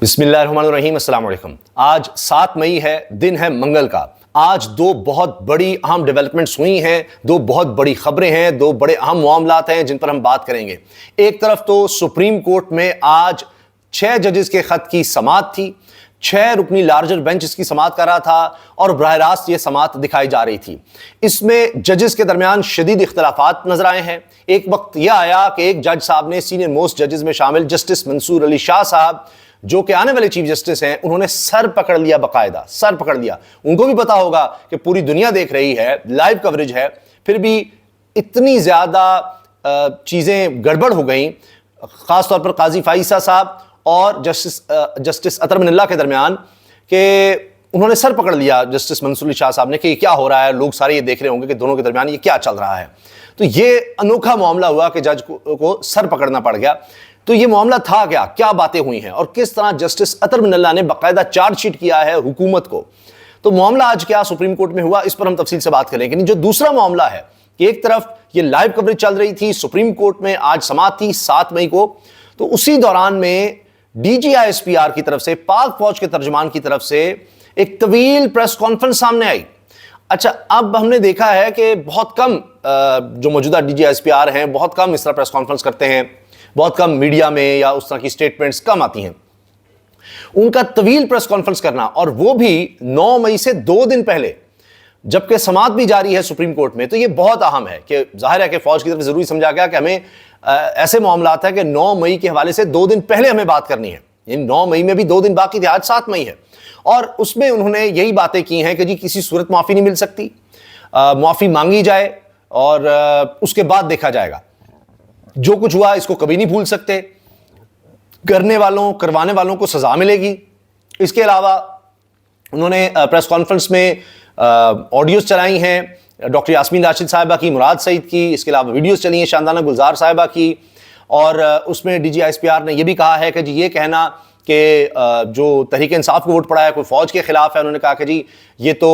بسم اللہ الرحمن الرحیم۔ السلام علیکم۔ آج 7 مئی ہے، دن ہے منگل کا۔ آج دو بہت بڑی اہم ڈیولپمنٹس ہوئی ہیں، دو بہت بڑی خبریں ہیں، دو بڑے اہم معاملات ہیں جن پر ہم بات کریں گے۔ ایک طرف تو سپریم کورٹ میں آج 6 ججز کے خط کی سماعت تھی، 6 رکنی لارجر بینچ اس کی سماعت کر رہا تھا اور براہ راست یہ سماعت دکھائی جا رہی تھی۔ اس میں ججز کے درمیان شدید اختلافات نظر آئے ہیں۔ ایک وقت یہ آیا کہ ایک جج صاحب نے سینئر موسٹ ججز میں شامل جسٹس منصور علی شاہ صاحب جو کہ آنے والے چیف جسٹس ہیں، انہوں نے سر پکڑ لیا، باقاعدہ سر پکڑ لیا۔ ان کو بھی پتا ہوگا کہ پوری دنیا دیکھ رہی ہے، لائیو کوریج ہے، پھر بھی اتنی زیادہ چیزیں گڑبڑ ہو گئیں، خاص طور پر قاضی فائزہ صاحب اور جسٹس اطہر من اللہ کے درمیان، کہ انہوں نے سر پکڑ لیا جسٹس منصور علی شاہ صاحب نے کہ یہ کیا ہو رہا ہے، لوگ سارے یہ دیکھ رہے ہوں گے کہ دونوں کے درمیان یہ کیا چل رہا ہے۔ تو یہ انوکھا معاملہ ہوا کہ جج کو سر پکڑنا پڑ گیا۔ تو یہ معاملہ تھا کیا باتیں ہوئی ہیں اور کس طرح جسٹس اطہر من اللہ نے باقاعدہ چارج شیٹ کیا ہے حکومت کو۔ تو معاملہ آج کیا سپریم کورٹ میں ہوا، اس پر ہم تفصیل سے بات کریں گے۔ جو دوسرا معاملہ ہے کہ ایک طرف یہ لائیو کوریج چل رہی تھی، سپریم کورٹ میں آج سماعت تھی 7 مئی کو، تو اسی دوران میں D G I S P R کی طرف سے، پاک فوج کے ترجمان کی طرف سے ایک طویل پریس کانفرنس سامنے آئی۔ اچھا، اب ہم نے دیکھا ہے کہ بہت کم جو موجودہ D G I S P R ہیں بہت کم اس طرح پریس کانفرنس کرتے ہیں، بہت کم میڈیا میں یا اس طرح کی سٹیٹمنٹس کم آتی ہیں۔ ان کا طویل پریس کانفرنس کرنا، اور وہ بھی 9 مئی سے 2 دن پہلے، جبکہ سماعت بھی جاری ہے سپریم کورٹ میں، تو یہ بہت اہم ہے کہ ظاہر ہے کہ فوج کی طرف ضروری سمجھا گیا کہ ہمیں ایسے معاملات ہیں کہ 9 مئی کے حوالے سے 2 دن پہلے ہمیں بات کرنی ہے، یعنی 9 مئی میں بھی 2 دن باقی تھے، آج 7 مئی ہے، اور اس میں انہوں نے یہی باتیں کی ہیں کہ جی کسی صورت معافی نہیں مل سکتی، معافی مانگی جائے اور اس کے بعد دیکھا جائے گا، جو کچھ ہوا اس کو کبھی نہیں بھول سکتے، کرنے والوں کروانے والوں کو سزا ملے گی۔ اس کے علاوہ انہوں نے پریس کانفرنس میں آڈیوز چلائی ہیں ڈاکٹر یاسمین راشد صاحبہ کی، مراد سعید کی، اس کے علاوہ ویڈیوز چلی ہیں شاندانہ گلزار صاحبہ کی، اور اس میں D G I S P R نے یہ بھی کہا ہے کہ جی یہ کہنا کہ جو تحریک انصاف کو ووٹ پڑا ہے کوئی فوج کے خلاف ہے، انہوں نے کہا کہ جی یہ تو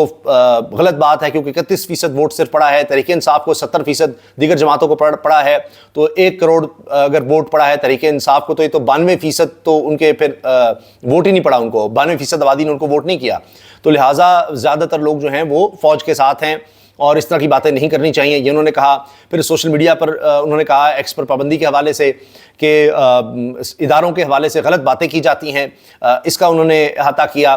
غلط بات ہے، کیونکہ 31% ووٹ صرف پڑا ہے، تحریک انصاف کو 70% دیگر جماعتوں کو پڑا ہے، تو 1 کروڑ اگر ووٹ پڑا ہے تحریک انصاف کو، تو یہ تو 92% تو ان کے پھر ووٹ ہی نہیں پڑا، ان کو 92% آبادی نے ان کو ووٹ نہیں کیا، تو لہٰذا زیادہ تر لوگ جو ہیں وہ فوج کے ساتھ ہیں اور اس طرح کی باتیں نہیں کرنی چاہیے، یہ انہوں نے کہا۔ پھر سوشل میڈیا پر انہوں نے کہا ایکس پر پابندی کے حوالے سے کہ اداروں کے حوالے سے غلط باتیں کی جاتی ہیں، اس کا انہوں نے احاطہ کیا۔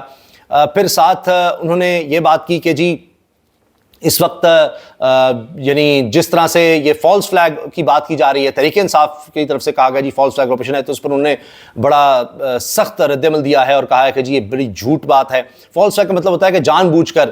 پھر ساتھ انہوں نے یہ بات کی کہ جی اس وقت یعنی جس طرح سے یہ فالس فلیگ کی بات کی جا رہی ہے، تحریک انصاف کی طرف سے کہا گیا جی فالس فلیگ آپریشن ہے، تو اس پر انہوں نے بڑا سخت رد عمل دیا ہے اور کہا ہے کہ جی یہ بڑی جھوٹ بات ہے۔ فالس فلیگ کا مطلب ہوتا ہے کہ جان بوجھ کر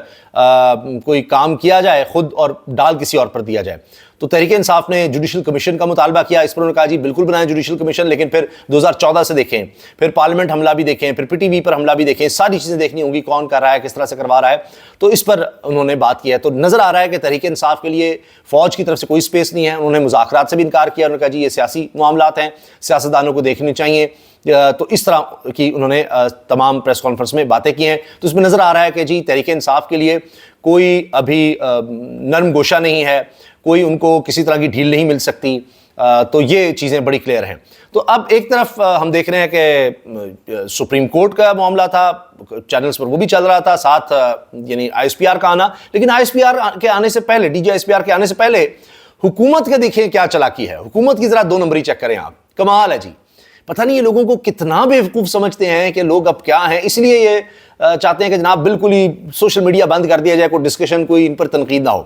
کوئی کام کیا جائے خود اور ڈال کسی اور پر دیا جائے۔ تو تحریک انصاف نے جوڈیشل کمیشن کا مطالبہ کیا، اس پر انہوں نے کہا جی بالکل بنائیں جوڈیشل کمیشن، لیکن پھر 2014 سے دیکھیں، پھر پارلیمنٹ حملہ بھی دیکھیں، پھر پی ٹی وی پر حملہ بھی دیکھیں، ساری چیزیں دیکھنی ہوں گی، کون کر رہا ہے، کس طرح سے کروا رہا ہے، تو اس پر انہوں نے بات کی ہے۔ تو نظر آ رہا ہے کہ تحریک انصاف کے لیے فوج کی طرف سے کوئی سپیس نہیں ہے، انہوں نے مذاکرات سے بھی انکار کیا، انہوں نے کہا جی یہ سیاسی معاملات ہیں، سیاستدانوں کو دیکھنی چاہیے، تو اس طرح کی انہوں نے تمام پریس کانفرنس میں باتیں کی ہیں۔ تو اس میں نظر آ رہا ہے کہ جی تحریک انصاف کے لیے کوئی ابھی نرم گوشہ نہیں ہے، کوئی ان کو کسی طرح کی ڈھیل نہیں مل سکتی، تو یہ چیزیں بڑی کلیئر ہیں۔ تو اب ایک طرف ہم دیکھ رہے ہیں کہ سپریم کورٹ کا معاملہ تھا، چینلز پر وہ بھی چل رہا تھا، ساتھ یعنی آئی ایس پی آر کا آنا، لیکن آئی ایس پی آر کے آنے سے پہلے، D G I S P R کے آنے سے پہلے حکومت کا دیکھیں کیا چلاکی ہے، حکومت کی ذرا 2 نمبری چیک کریں آپ، کمال ہے جی۔ پتہ نہیں یہ لوگوں کو کتنا بیوقوف سمجھتے ہیں کہ لوگ اب کیا ہیں، اس لیے یہ چاہتے ہیں کہ جناب بالکل ہی سوشل میڈیا بند کر دیا جائے، کوئی ڈسکشن، کوئی ان پر تنقید نہ ہو۔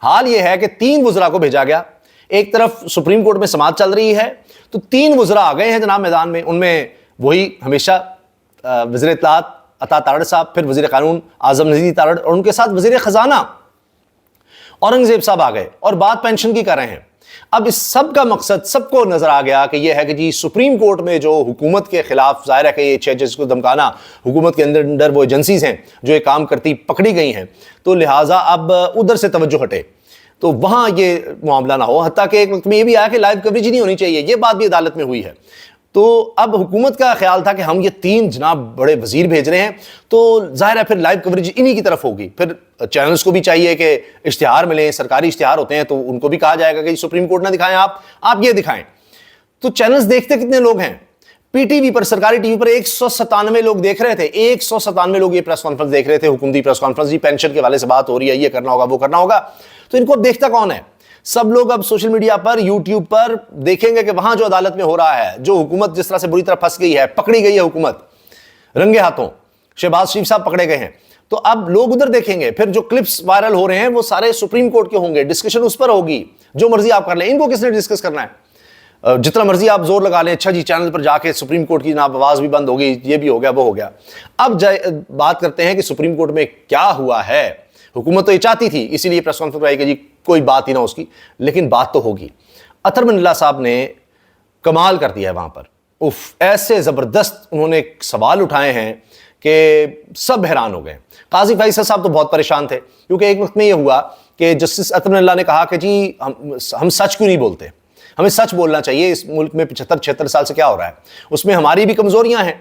حال یہ ہے کہ 3 وزراء کو بھیجا گیا، ایک طرف سپریم کورٹ میں سماعت چل رہی ہے تو 3 وزراء آ گئے ہیں جناب میدان میں، ان میں وہی ہمیشہ وزیر اطلاعات عطا تارڑ صاحب، پھر وزیر قانون اعظم نذیر تارڑ، اور ان کے ساتھ وزیر خزانہ اورنگزیب صاحب آ گئے اور بات پینشن کی کر رہے ہیں۔ اب اس سب کا مقصد سب کو نظر آ گیا کہ یہ ہے کہ جی سپریم کورٹ میں جو حکومت کے خلاف، ظاہر ہے کہ یہ 6 ججز کو دھمکانا، حکومت کے اندر وہ ایجنسیز ہیں جو یہ کام کرتی پکڑی گئی ہیں، تو لہٰذا اب ادھر سے توجہ ہٹے تو وہاں یہ معاملہ نہ ہو، حتیٰ کہ ایک وقت میں یہ بھی آیا کہ لائیو کوریج ہی نہیں ہونی چاہیے، یہ بات بھی عدالت میں ہوئی ہے۔ تو اب حکومت کا خیال تھا کہ ہم یہ 3 جناب بڑے وزیر بھیج رہے ہیں، تو ظاہر ہے پھر لائیو کوریج انہی کی طرف ہوگی، پھر چینلز کو بھی چاہیے کہ اشتہار ملیں، سرکاری اشتہار ہوتے ہیں تو ان کو بھی کہا جائے گا کہ سپریم کورٹ نہ دکھائیں، آپ یہ دکھائیں۔ تو چینلز دیکھتے کتنے لوگ ہیں؟ پی ٹی وی پر, سرکاری ٹی وی پر 197 لوگ دیکھ رہے تھے, 197 لوگ یہ پریس کانفرنس دیکھ رہے تھے, حکومتی پریس کانفرنس, جی پینشن کے حوالے سے بات ہو رہی ہے, یہ کرنا ہوگا وہ کرنا ہوگا. تو ان کو اب دیکھتا کون ہے؟ سب لوگ اب سوشل میڈیا پر, یوٹیوب پر دیکھیں گے کہ وہاں جو عدالت میں ہو رہا ہے, جو حکومت جس طرح سے بری طرح پھنس گئی ہے, پکڑی گئی ہے حکومت رنگے ہاتھوں, شہباز شریف صاحب پکڑے گئے ہیں, تو اب لوگ ادھر دیکھیں گے. پھر جو کلپس وائرل ہو رہے ہیں وہ سارے سپریم کورٹ کے ہوں گے, ڈسکشن اس پر ہوگی, جو مرضی آپ کر لیں. ان کو کس نے ڈسکس کرنا ہے؟ جتنا مرضی آپ زور لگا لیں, اچھا جی چینل پر جا کے سپریم کورٹ کی جناب آواز بھی بند ہو گئی, یہ بھی ہو گیا وہ ہو گیا. اب بات کرتے ہیں کہ سپریم کورٹ میں کیا ہوا ہے. حکومت تو یہ چاہتی تھی, اسی لیے پریس کانفرنس آئی کہ جی کوئی بات ہی نہ اس کی, لیکن بات تو ہوگی. اطہر من اللہ صاحب نے کمال کر دیا ہے وہاں پر. ایسے زبردست انہوں نے سوال اٹھائے ہیں کہ سب حیران ہو گئے. قاضی فیصل صاحب تو بہت پریشان تھے, کیونکہ ایک وقت میں یہ ہوا کہ جسٹس اطہر من اللہ نے کہا کہ جی ہم سچ کیوں نہیں بولتے, ہمیں سچ بولنا چاہیے. اس ملک میں 75-76 سال سے کیا ہو رہا ہے, اس میں ہماری بھی کمزوریاں ہیں,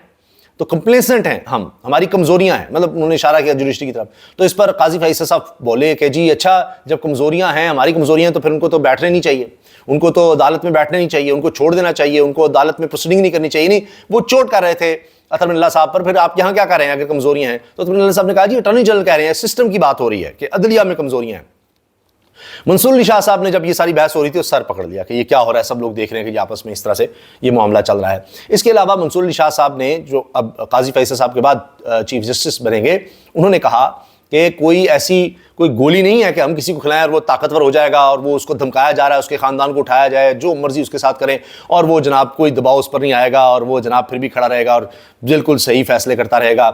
تو کمپلیسنٹ ہیں ہماری کمزوریاں ہیں, مطلب انہوں نے اشارہ کیا جوڈیشری کی طرف. تو اس پر قاضی فیصل صاحب بولے کہ جی اچھا جب کمزوریاں ہیں, ہماری کمزوریاں ہیں, تو پھر ان کو تو بیٹھنے نہیں چاہیے, ان کو تو عدالت میں بیٹھنے نہیں چاہیے, ان کو چھوڑ دینا چاہیے, ان کو عدالت میں پروسیڈنگ نہیں کرنی چاہیے. نہیں, وہ چوٹ کر رہے تھے اطہر من اللہ صاحب پر. پھر آپ یہاں کیا کر رہے ہیں اگر کمزوریاں ہیں؟ تو اطہر من اللہ صاحب نے کہا جی اٹارنی جنرل کہہ رہے ہیں, سسٹم کی بات ہو رہی ہے کہ عدلیہ میں کمزوریاں ہیں. منصور علی شاہ صاحب نے جب یہ ساری بحث ہو رہی تھی تو سر پکڑ لیا کہ یہ کیا ہو رہا ہے, سب لوگ دیکھ رہے ہیں کہ یہ آپس میں اس طرح سے یہ معاملہ چل رہا ہے. اس کے علاوہ منصور علی شاہ صاحب نے, جو اب قاضی فیصل صاحب کے بعد چیف جسٹس بنیں گے, انہوں نے کہا کہ کوئی ایسی کوئی گولی نہیں ہے کہ ہم کسی کو کھلائیں اور وہ طاقتور ہو جائے گا اور وہ اس کو دھمکایا جا رہا ہے, اس کے خاندان کو اٹھایا جائے, جو مرضی اس کے ساتھ کریں, اور وہ جناب کوئی دباؤ اس پر نہیں آئے گا, اور وہ جناب پھر بھی کھڑا رہے گا اور بالکل صحیح فیصلے کرتا رہے گا,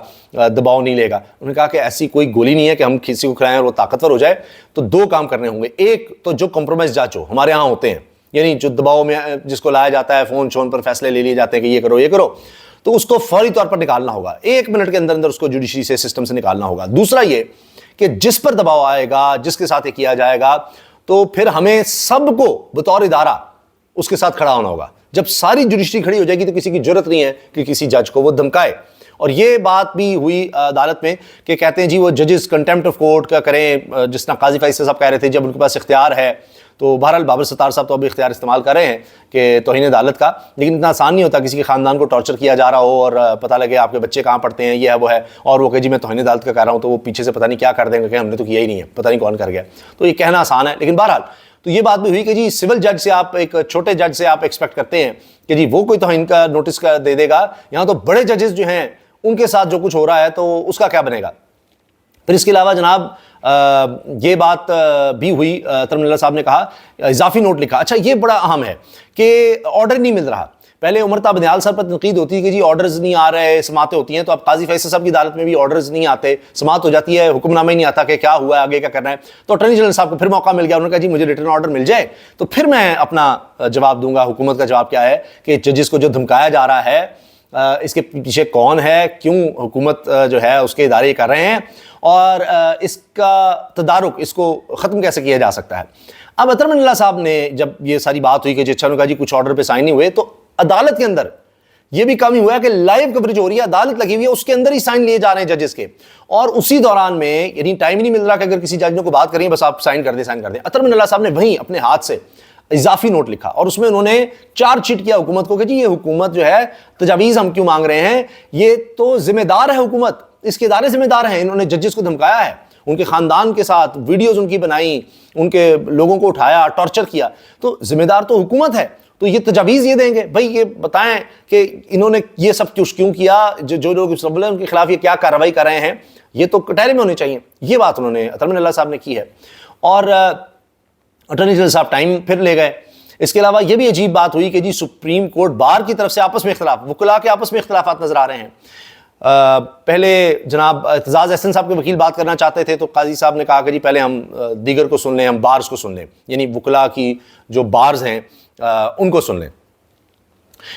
دباؤ نہیں لے گا. انہوں نے کہا کہ ایسی کوئی گولی نہیں ہے کہ ہم کسی کو کھلائیں اور وہ طاقتور ہو جائے. تو دو کام کرنے ہوں گے. ایک تو جو کمپرومائز جج ہو, ہمارے ہاں ہوتے ہیں, یعنی جو دباؤ میں جس کو لایا جاتا ہے, فون شون پر فیصلے لے لیے جاتے ہیں کہ یہ کرو یہ کرو, تو اس کو فوری طور پر نکالنا ہوگا, 1 منٹ کے اندر اندر اس کو جوڈیشری سے, سسٹم سے نکالنا ہوگا. دوسرا یہ کہ جس پر دباؤ آئے گا, جس کے ساتھ یہ کیا جائے گا, تو پھر ہمیں سب کو بطور ادارہ اس کے ساتھ کھڑا ہونا ہوگا. جب ساری جوڈیشری کھڑی ہو جائے گی تو کسی کی جرت نہیں ہے کہ کسی جج کو وہ دھمکائے. اور یہ بات بھی ہوئی عدالت میں کہ کہتے ہیں جی وہ ججز کنٹیمپٹ آف کورٹ کا کریں, جس طرح قاضی فیصل صاحب کہہ رہے تھے جب ان کے پاس اختیار ہے. تو بہرحال بابر ستار صاحب تو ابھی اختیار استعمال کر رہے ہیں کہ توہین عدالت کا, لیکن اتنا آسان نہیں ہوتا کسی کے خاندان کو ٹارچر کیا جا رہا ہو اور پتہ لگے آپ کے بچے کہاں پڑھتے ہیں, یہ ہے وہ ہے, اور وہ کہ جی میں توہین عدالت کا کہہ رہا ہوں, تو وہ پیچھے سے پتہ نہیں کیا کر دیں گے کہ ہم نے تو کیا ہی نہیں ہے, پتہ نہیں کون کر گیا. تو یہ کہنا آسان ہے, لیکن بہرحال تو یہ بات بھی ہوئی کہ جی سول جج سے آپ, ایک چھوٹے جج سے آپ ایکسپیکٹ کرتے ہیں کہ جی وہ کوئی توہین کا نوٹس دے دے گا, یہاں تو بڑے ججز جو ہیں ان کے ساتھ جو کچھ ہو رہا ہے تو اس کا کیا بنے گا. پھر اس کے علاوہ جناب یہ بات بھی ہوئی, اطہر من اللہ صاحب نے کہا, اضافی نوٹ لکھا. اچھا یہ بڑا اہم ہے کہ آرڈر نہیں مل رہا. پہلے عمر بنیال صاحب پر تنقید ہوتی ہے کہ جی آرڈرز نہیں آ رہے, سماعتیں ہوتی ہیں, تو اب قاضی فیصل صاحب کی عدالت میں بھی آرڈرز نہیں آتے, سماعت ہو جاتی ہے, حکم نامہ ہی نہیں آتا کہ کیا ہوا ہے, آگے کیا کرنا ہے. تو اٹارنی جنرل صاحب کو پھر موقع مل گیا, انہوں نے کہا جی مجھے ریٹرن آرڈر مل جائے تو پھر میں اپنا جواب دوں گا. حکومت کا جواب کیا ہے کہ ججز کو جو دھمکایا جا رہا ہے اس کے پیچھے کون ہے, کیوں حکومت جو ہے اس کے ادارے کر رہے ہیں, اور اس کا تدارک, اس کو ختم کیسے کیا جا سکتا ہے. اب اطہر من اللہ صاحب نے جب یہ ساری بات ہوئی کہ جی اچھا, کہا جی کچھ آرڈر پہ سائن نہیں ہوئے, تو عدالت کے اندر یہ بھی کام ہی ہوا ہے کہ لائیو کوریج ہو رہی ہے, عدالت لگی ہوئی ہے, اس کے اندر ہی سائن لیے جا رہے ہیں ججز کے, اور اسی دوران میں یعنی ٹائم ہی نہیں مل رہا کہ اگر کسی جج نے کو بات کریں بس آپ سائن کر دیں سائن کر دیں. اطہر من اللہ صاحب نے وہیں اپنے ہاتھ سے اضافی نوٹ لکھا اور اس میں انہوں نے چارج شیٹ کیا حکومت کو کہ جی یہ حکومت جو ہے تجاویز ہم کیوں مانگ رہے ہیں, یہ تو ذمہ دار ہے حکومت, اس کے ادارے ذمہ دار ہیں, انہوں نے ججز کو دھمکایا ہے, ان کے خاندان کے ساتھ ویڈیوز ان کی بنائی, ان کے لوگوں کو اٹھایا, ٹارچر کیا, تو ذمہ دار تو حکومت ہے, تو یہ تجاویز یہ دیں گے. بھائی یہ بتائیں کہ انہوں نے یہ سب کیوں کیا, جو لوگ ان کے خلاف یہ کیا کارروائی کر رہے ہیں, یہ تو کٹہرے میں ہونے چاہیے. یہ بات انہوں نے اطہر من اللہ صاحب نے کی ہے. اور اٹارنی جنرل صاحب ٹائم پھر لے گئے. اس کے علاوہ یہ بھی عجیب بات ہوئی کہ جی سپریم کورٹ بار کی طرف سے آپس میں اختلاف, وکلاء کے آپس میں اختلافات نظر آ رہے ہیں. پہلے جناب اعتزاز احسن صاحب کے وکیل بات کرنا چاہتے تھے, تو قاضی صاحب نے کہا کہ جی پہلے ہم دیگر کو سن لیں, ہم بارز کو سن لیں, یعنی وکلاء کی جو بارز ہیں ان کو سن لیں.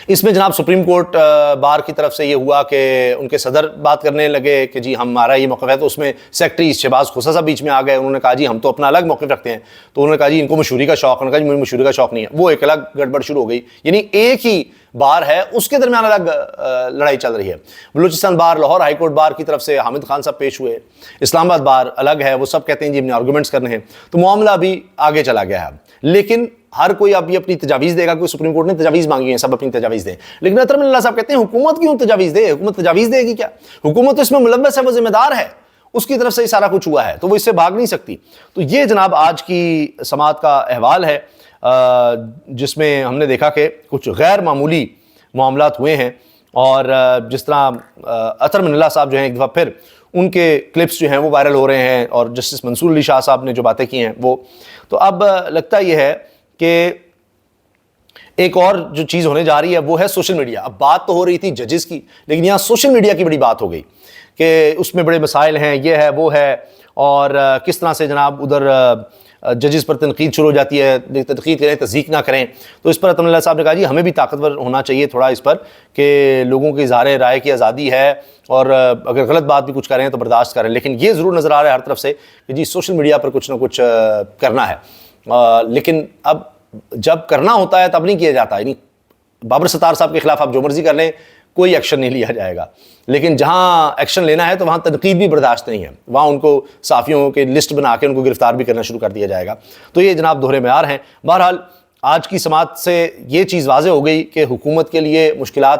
اس میں جناب سپریم کورٹ بار کی طرف سے یہ ہوا کہ ان کے صدر بات کرنے لگے کہ جی ہمارا یہ موقف ہے, تو اس میں سیکرٹری شہباز خسرو صاحب بیچ میں آ گئے. انہوں نے کہا جی ہم تو اپنا الگ موقف رکھتے ہیں, تو انہوں نے کہا جی ان کو مشہوری کا شوق, انہوں نے کہا جی مجھے مشہوری کا شوق نہیں ہے. وہ ایک الگ گڑبڑ شروع ہو گئی, یعنی ایک ہی بار ہے اس کے درمیان الگ لڑائی چل رہی ہے. بلوچستان بار, لاہور ہائی کورٹ بار کی طرف سے حامد خان صاحب پیش ہوئے, اسلام آباد بار الگ ہے, وہ سب کہتے ہیں جی اپنے آرگومنٹس کرنے ہیں, تو معاملہ بھی آگے چلا گیا ہے. لیکن ہر کوئی اب یہ اپنی تجاویز دے گا, کوئی سپریم کورٹ نے تجاویز مانگی ہیں, سب اپنی تجاویز دیں. لیکن اطہر من اللہ صاحب کہتے ہیں حکومت کیوں تجاویز دے, حکومت تجاویز دے گی کیا, حکومت تو اس میں ملوث ہے, وہ ذمہ دار ہے, اس کی طرف سے یہ سارا کچھ ہوا ہے, تو وہ اس سے بھاگ نہیں سکتی. تو یہ جناب آج کی سماعت کا احوال ہے, جس میں ہم نے دیکھا کہ کچھ غیر معمولی معاملات ہوئے ہیں, اور جس طرح اطہر من اللہ صاحب جو ہیں ایک دفعہ پھر ان کے کلپس جو ہیں وہ وائرل ہو رہے ہیں, اور جسٹس منصور علی شاہ صاحب نے جو باتیں کی ہیں وہ, تو اب لگتا یہ ہے کہ ایک اور جو چیز ہونے جا رہی ہے وہ ہے سوشل میڈیا. اب بات تو ہو رہی تھی ججز کی, لیکن یہاں سوشل میڈیا کی بڑی بات ہو گئی کہ اس میں بڑے مسائل ہیں, یہ ہے وہ ہے, اور کس طرح سے جناب ادھر ججز پر تنقید شروع ہو جاتی ہے, تنقید کریں تصدیق نہ کریں. تو اس پر اطہر من اللہ صاحب نے کہا جی ہمیں بھی طاقتور ہونا چاہیے تھوڑا اس پر, کہ لوگوں کی اظہار رائے کی آزادی ہے, اور اگر غلط بات بھی کچھ کریں تو برداشت کریں, لیکن یہ ضرور نظر آ رہا ہے ہر طرف سے کہ جی سوشل میڈیا پر کچھ نہ کچھ کرنا ہے. لیکن اب جب کرنا ہوتا ہے تب نہیں کیا جاتا. یعنی بابر ستار صاحب کے خلاف آپ جو مرضی کر لیں, کوئی ایکشن نہیں لیا جائے گا, لیکن جہاں ایکشن لینا ہے تو وہاں تنقید بھی برداشت نہیں ہے, وہاں ان کو صحافیوں کے لسٹ بنا کے ان کو گرفتار بھی کرنا شروع کر دیا جائے گا. تو یہ جناب دوہرے معیار ہیں. بہرحال آج کی سماعت سے یہ چیز واضح ہو گئی کہ حکومت کے لیے مشکلات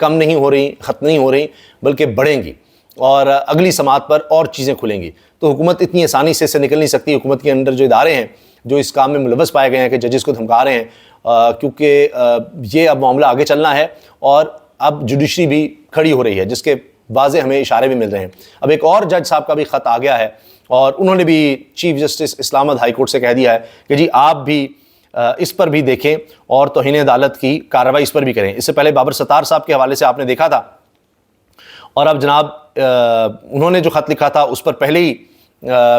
کم نہیں ہو رہی, ختم نہیں ہو رہی, بلکہ بڑھیں گی, اور اگلی سماعت پر اور چیزیں کھلیں گی. تو حکومت اتنی آسانی سے اس سے نکل نہیں سکتی. حکومت کے اندر جو ادارے ہیں جو اس کام میں ملوث پائے گئے ہیں کہ ججز کو دھمکا رہے ہیں, کیونکہ یہ اب معاملہ آگے چلنا ہے, اور اب جوڈیشری بھی کھڑی ہو رہی ہے, جس کے واضح ہمیں اشارے بھی مل رہے ہیں. اب ایک اور جج صاحب کا بھی خط آ گیا ہے, اور انہوں نے بھی چیف جسٹس اسلام آباد ہائی کورٹ سے کہہ دیا ہے کہ جی آپ بھی اس پر بھی دیکھیں, اور توہین عدالت کی کارروائی اس پر بھی کریں. اس سے پہلے بابر ستار صاحب کے حوالے سے آپ نے دیکھا تھا, اور اب جناب انہوں نے جو خط لکھا تھا اس پر پہلے ہی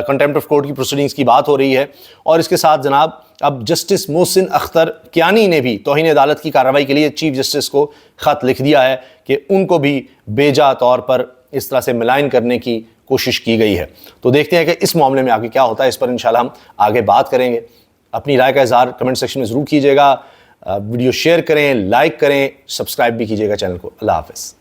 کنٹیمپٹ آف کورٹ کی پروسیڈنگز کی بات ہو رہی ہے. اور اس کے ساتھ جناب اب جسٹس محسن اختر کیانی نے بھی توہین عدالت کی کارروائی کے لیے چیف جسٹس کو خط لکھ دیا ہے کہ ان کو بھی بیجا طور پر اس طرح سے ملائن کرنے کی کوشش کی گئی ہے. تو دیکھتے ہیں کہ اس معاملے میں آگے کیا ہوتا ہے, اس پر انشاءاللہ ہم آگے بات کریں گے. اپنی رائے کا اظہار کمنٹ سیکشن میں ضرور کیجیے گا, ویڈیو شیئر کریں, لائک کریں, سبسکرائب بھی کیجیے گا چینل کو. اللہ حافظ.